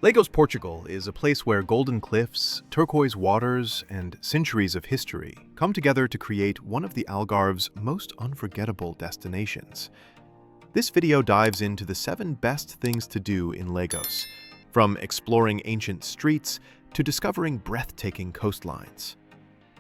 Lagos, Portugal is a place where golden cliffs, turquoise waters, and centuries of history come together to create one of the Algarve's most unforgettable destinations. This video dives into the 7 best things to do in Lagos, from exploring ancient streets to discovering breathtaking coastlines.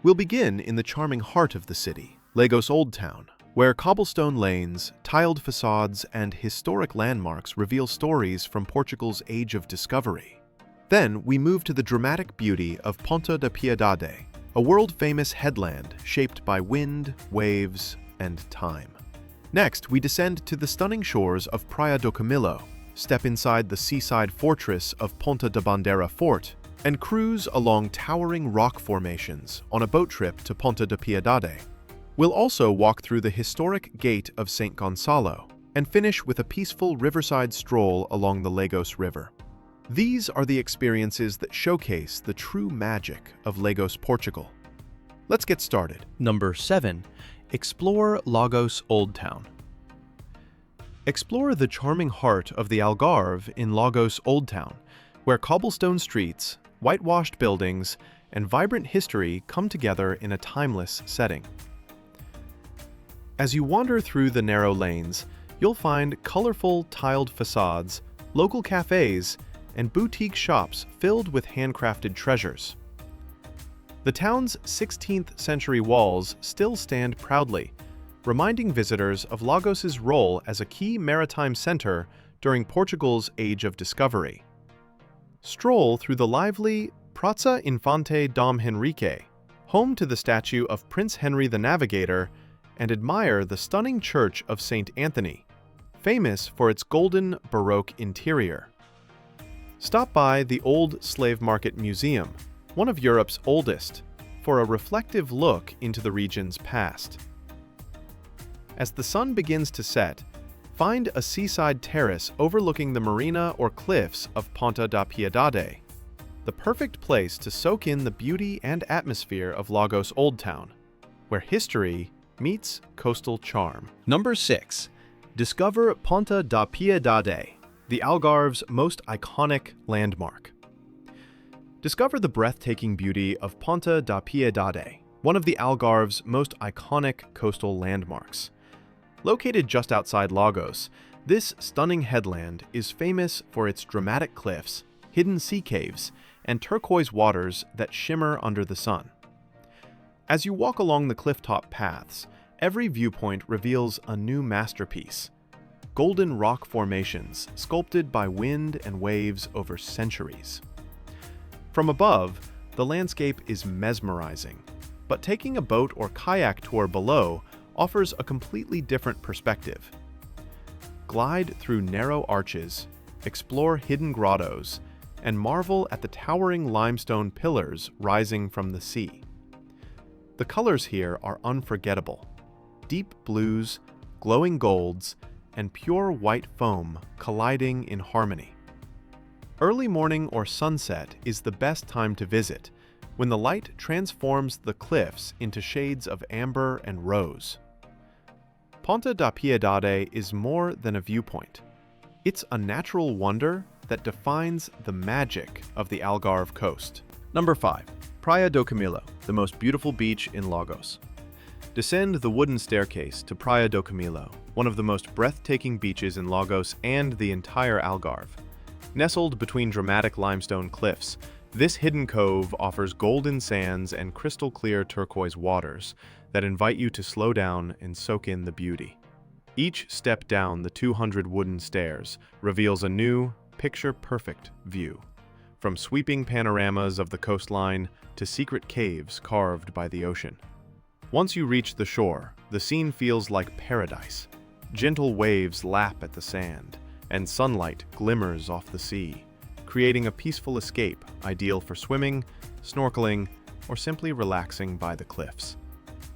We'll begin in the charming heart of the city, Lagos Oldtown, where cobblestone lanes, tiled facades, and historic landmarks reveal stories from Portugal's Age of Discovery. Then we move to the dramatic beauty of Ponta da Piedade, a world-famous headland shaped by wind, waves, and time. Next, we descend to the stunning shores of Praia do Camilo, step inside the seaside fortress of Ponta da Bandeira Fort, and cruise along towering rock formations on a boat trip to Ponta da Piedade. We'll also walk through the historic Gate of St. Gonçalo and finish with a peaceful riverside stroll along the Lagos River. These are the experiences that showcase the true magic of Lagos, Portugal. Let's get started. Number 7. Explore Lagos Oldtown. Explore the charming heart of the Algarve in Lagos Oldtown, where cobblestone streets, whitewashed buildings, and vibrant history come together in a timeless setting. As you wander through the narrow lanes, you'll find colorful tiled facades, local cafes, and boutique shops filled with handcrafted treasures. The town's 16th century walls still stand proudly, reminding visitors of Lagos's role as a key maritime center during Portugal's Age of Discovery. Stroll through the lively Praça Infante Dom Henrique, home to the statue of Prince Henry the Navigator, and admire the stunning Church of St. Anthony, famous for its golden Baroque interior. Stop by the Old Slave Market Museum, one of Europe's oldest, for a reflective look into the region's past. As the sun begins to set, find a seaside terrace overlooking the marina or cliffs of Ponta da Piedade, the perfect place to soak in the beauty and atmosphere of Lagos Oldtown, where history meets coastal charm. Number 6. Discover Ponta da Piedade, the Algarve's most iconic landmark. Discover the breathtaking beauty of Ponta da Piedade, one of the Algarve's most iconic coastal landmarks. Located just outside Lagos, this stunning headland is famous for its dramatic cliffs, hidden sea caves, and turquoise waters that shimmer under the sun. As you walk along the clifftop paths, every viewpoint reveals a new masterpiece. Golden rock formations sculpted by wind and waves over centuries. From above, the landscape is mesmerizing, but taking a boat or kayak tour below offers a completely different perspective. Glide through narrow arches, explore hidden grottos, and marvel at the towering limestone pillars rising from the sea. The colors here are unforgettable. Deep blues, glowing golds, and pure white foam colliding in harmony. Early morning or sunset is the best time to visit, when the light transforms the cliffs into shades of amber and rose. Ponta da Piedade is more than a viewpoint. It's a natural wonder that defines the magic of the Algarve coast. Number 5. Praia do Camilo, the most beautiful beach in Lagos. Descend the wooden staircase to Praia do Camilo, one of the most breathtaking beaches in Lagos and the entire Algarve. Nestled between dramatic limestone cliffs, this hidden cove offers golden sands and crystal-clear turquoise waters that invite you to slow down and soak in the beauty. Each step down the 200 wooden stairs reveals a new, picture-perfect view, from sweeping panoramas of the coastline to secret caves carved by the ocean. Once you reach the shore, the scene feels like paradise. Gentle waves lap at the sand, and sunlight glimmers off the sea, creating a peaceful escape ideal for swimming, snorkeling, or simply relaxing by the cliffs.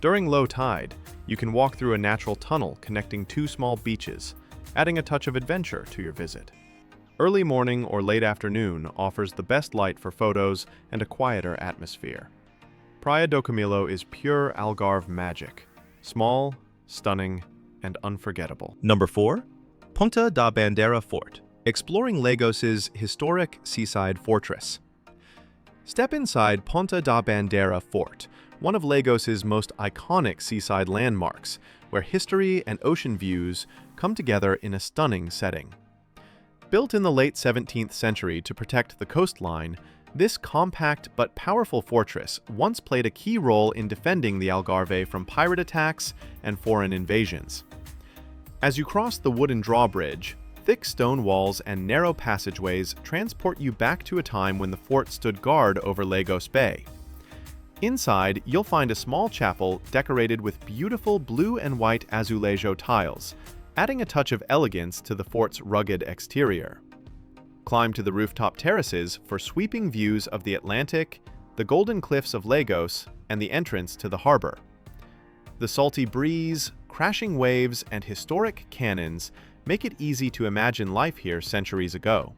During low tide, you can walk through a natural tunnel connecting 2 small beaches, adding a touch of adventure to your visit. Early morning or late afternoon offers the best light for photos and a quieter atmosphere. Praia do Camilo is pure Algarve magic, small, stunning, and unforgettable. Number 4. Ponta da Bandeira Fort, Exploring Lagos's historic seaside fortress. Step inside Ponta da Bandeira Fort, one of Lagos's most iconic seaside landmarks, where history and ocean views come together in a stunning setting. Built in the late 17th century to protect the coastline, this compact but powerful fortress once played a key role in defending the Algarve from pirate attacks and foreign invasions. As you cross the wooden drawbridge, thick stone walls and narrow passageways transport you back to a time when the fort stood guard over Lagos Bay. Inside, you'll find a small chapel decorated with beautiful blue and white azulejo tiles, adding a touch of elegance to the fort's rugged exterior. Climb to the rooftop terraces for sweeping views of the Atlantic, the golden cliffs of Lagos, and the entrance to the harbor. The salty breeze, crashing waves, and historic cannons make it easy to imagine life here centuries ago.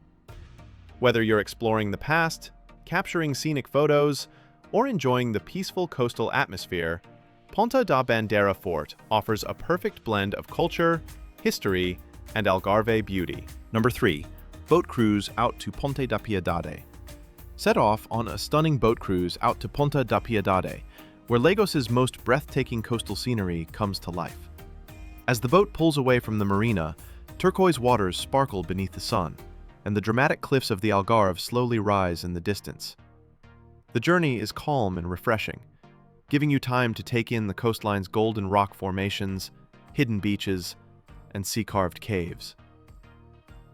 Whether you're exploring the past, capturing scenic photos, or enjoying the peaceful coastal atmosphere, Ponta da Bandeira Fort offers a perfect blend of culture, history, and Algarve beauty. Number 3. Boat cruise out to Ponta da Piedade. Set off on a stunning boat cruise out to Ponta da Piedade, where Lagos's most breathtaking coastal scenery comes to life. As the boat pulls away from the marina, turquoise waters sparkle beneath the sun, and the dramatic cliffs of the Algarve slowly rise in the distance. The journey is calm and refreshing, giving you time to take in the coastline's golden rock formations, hidden beaches, and sea-carved caves.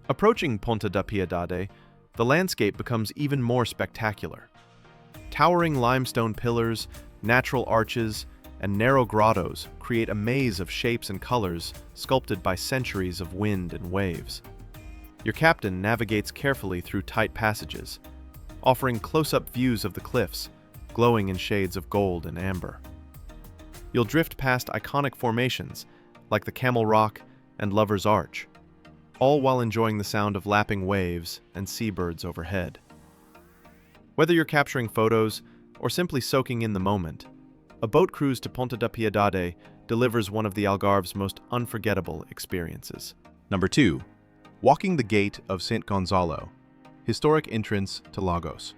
Approaching Ponta da Piedade, the landscape becomes even more spectacular. Towering limestone pillars, natural arches, and narrow grottos create a maze of shapes and colors sculpted by centuries of wind and waves. Your captain navigates carefully through tight passages, offering close-up views of the cliffs, glowing in shades of gold and amber. You'll drift past iconic formations like the Camel Rock and Lover's Arch, all while enjoying the sound of lapping waves and seabirds overhead. Whether you're capturing photos or simply soaking in the moment, a boat cruise to Ponta da Piedade delivers one of the Algarve's most unforgettable experiences. Number 2. Walking the Gate of St. Gonçalo, historic entrance to Lagos.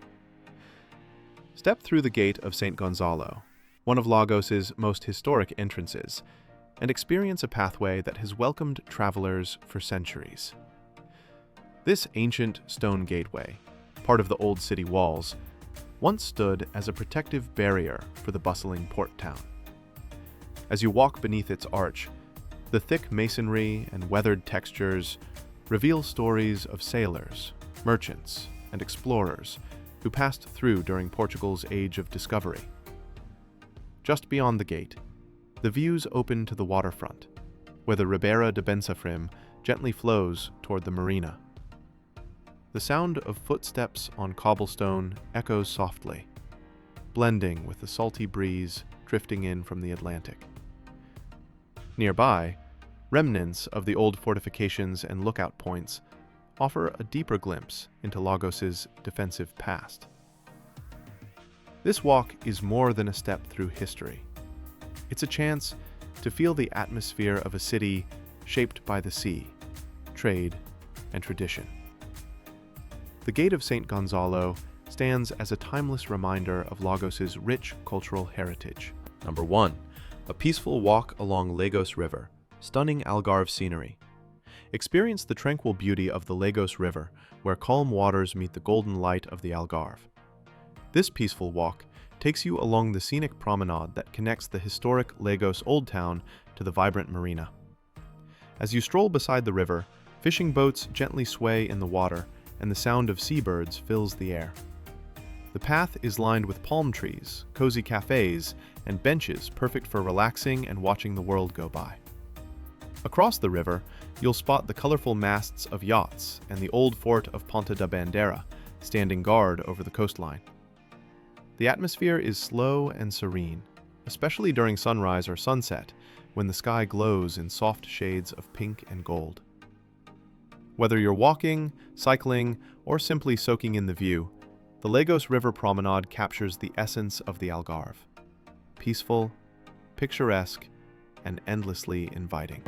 Step through the Gate of St. Gonçalo, one of Lagos's most historic entrances, and experience a pathway that has welcomed travelers for centuries. This ancient stone gateway, part of the old city walls, once stood as a protective barrier for the bustling port town. As you walk beneath its arch, the thick masonry and weathered textures reveal stories of sailors, merchants, and explorers who passed through during Portugal's Age of Discovery. Just beyond the gate, the views open to the waterfront, where the Ribeira de Bensafrim gently flows toward the marina. The sound of footsteps on cobblestone echoes softly, blending with the salty breeze drifting in from the Atlantic. Nearby, remnants of the old fortifications and lookout points offer a deeper glimpse into Lagos's defensive past. This walk is more than a step through history. It's a chance to feel the atmosphere of a city shaped by the sea, trade, and tradition. The Gate of St. Gonçalo stands as a timeless reminder of Lagos's rich cultural heritage. Number 1. A peaceful walk along Lagos River, stunning Algarve scenery. Experience the tranquil beauty of the Lagos River, where calm waters meet the golden light of the Algarve. This peaceful walk takes you along the scenic promenade that connects the historic Lagos Oldtown to the vibrant marina. As you stroll beside the river, fishing boats gently sway in the water, and the sound of seabirds fills the air. The path is lined with palm trees, cozy cafes, and benches perfect for relaxing and watching the world go by. Across the river, you'll spot the colorful masts of yachts and the old fort of Ponta da Bandeira, standing guard over the coastline. The atmosphere is slow and serene, especially during sunrise or sunset, when the sky glows in soft shades of pink and gold. Whether you're walking, cycling, or simply soaking in the view, the Lagos River Promenade captures the essence of the Algarve: peaceful, picturesque, and endlessly inviting.